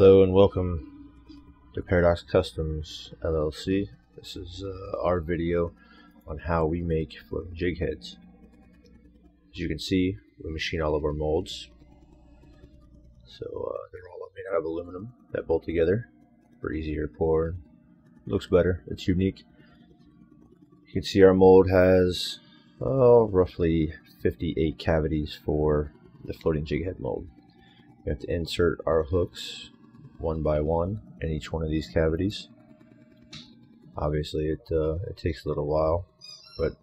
Hello and welcome to Paradox Customs LLC. This is our video on how we make floating jig heads. As you can see, we machine all of our molds. So they're all made out of aluminum that bolt together for easier pour. Looks better. It's unique. You can see our mold has roughly 58 cavities for the floating jig head mold. We have to insert our hooks one by one in each one of these cavities. Obviously it takes a little while, but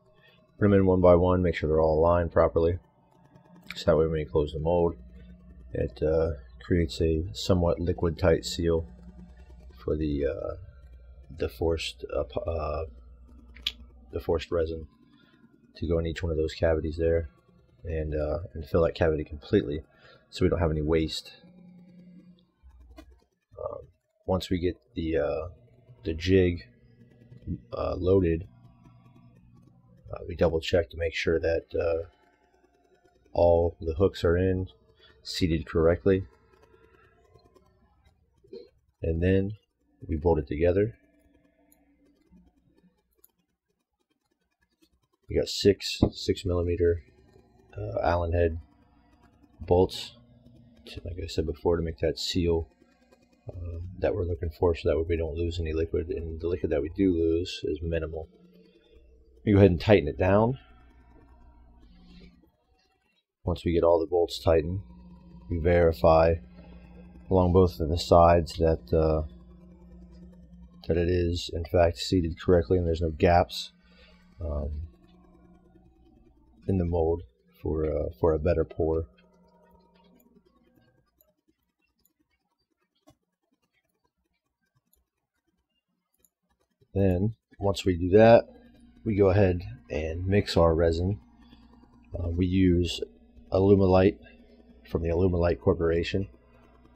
put them in one by one, make sure they're all aligned properly, so that way when you close the mold it creates a somewhat liquid tight seal for the forced resin to go in each one of those cavities there, and fill that cavity completely so we don't have any waste. Once we get the jig loaded, we double check to make sure that all the hooks are in, seated correctly, and then we bolt it together. We got 6mm Allen head bolts, like I said before, to make that seal that we're looking for, so that way we don't lose any liquid, and the liquid that we do lose is minimal. We go ahead and tighten it down. Once we get all the bolts tightened, we verify along both of the sides that that it is in fact seated correctly and there's no gaps in the mold for a better pour. Then, once we do that, we go ahead and mix our resin. We use Alumilite from the Alumilite Corporation,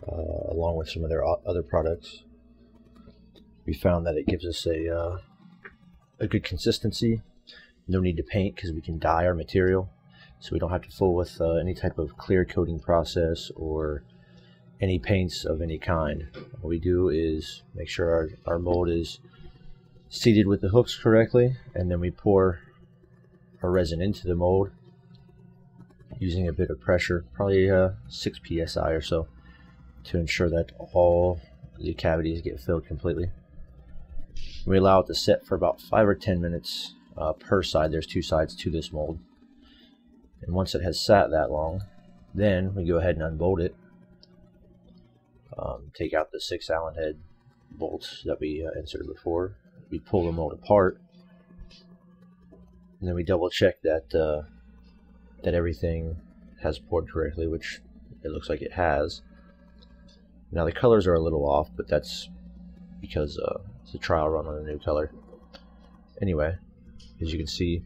along with some of their other products. We found that it gives us a good consistency. No need to paint because we can dye our material, so we don't have to fool with any type of clear coating process or any paints of any kind. What we do is make sure our mold is seated with the hooks correctly, and then we pour our resin into the mold using a bit of pressure, probably 6 psi or so, to ensure that all the cavities get filled completely. We allow it to set for about 5 or 10 minutes per side. There's 2 sides to this mold, and once it has sat that long, then we go ahead and unbolt it. Take out the 6 Allen head bolts that we inserted before. We pull the mold apart, and then we double check that that everything has poured correctly, which it looks like it has. Now the colors are a little off, but that's because it's a trial run on a new color. Anyway, as you can see,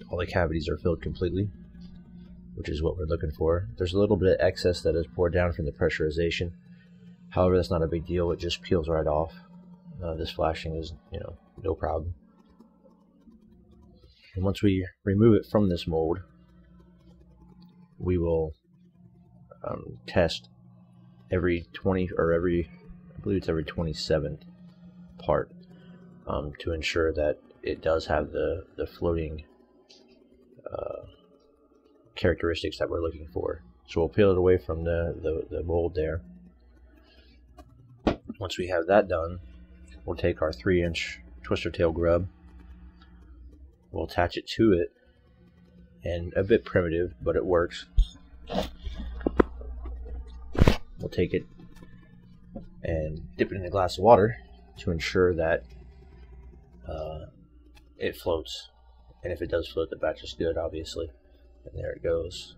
all the cavities are filled completely, which is what we're looking for. There's a little bit of excess that is poured down from the pressurization. However, that's not a big deal. It just peels right off. This flashing is, no problem. And once we remove it from this mold, we will test every 20 or every, I believe it's every 27th part, to ensure that it does have the floating characteristics that we're looking for. So we'll peel it away from the mold there. Once we have that done, we'll take our 3-inch twister tail grub, we'll attach it to it, and a bit primitive, but it works. We'll take it and dip it in a glass of water to ensure that it floats, and if it does float, the batch is good, obviously. And there it goes,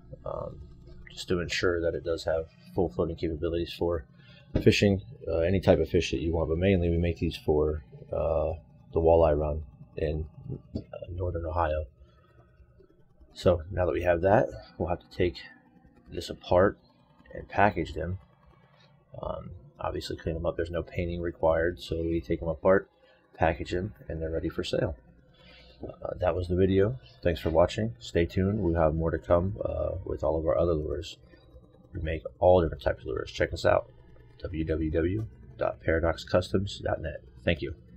just to ensure that it does have full floating capabilities for fishing, any type of fish that you want, but mainly we make these for the walleye run in northern Ohio. So now that we have that, we'll have to take this apart and package them. Obviously clean them up. There's no painting required, so we take them apart, package them, and they're ready for sale. That was the video. Thanks for watching. Stay tuned. We'll have more to come with all of our other lures. We make all different types of lures. Check us out. www.paradoxcustoms.net. Thank you.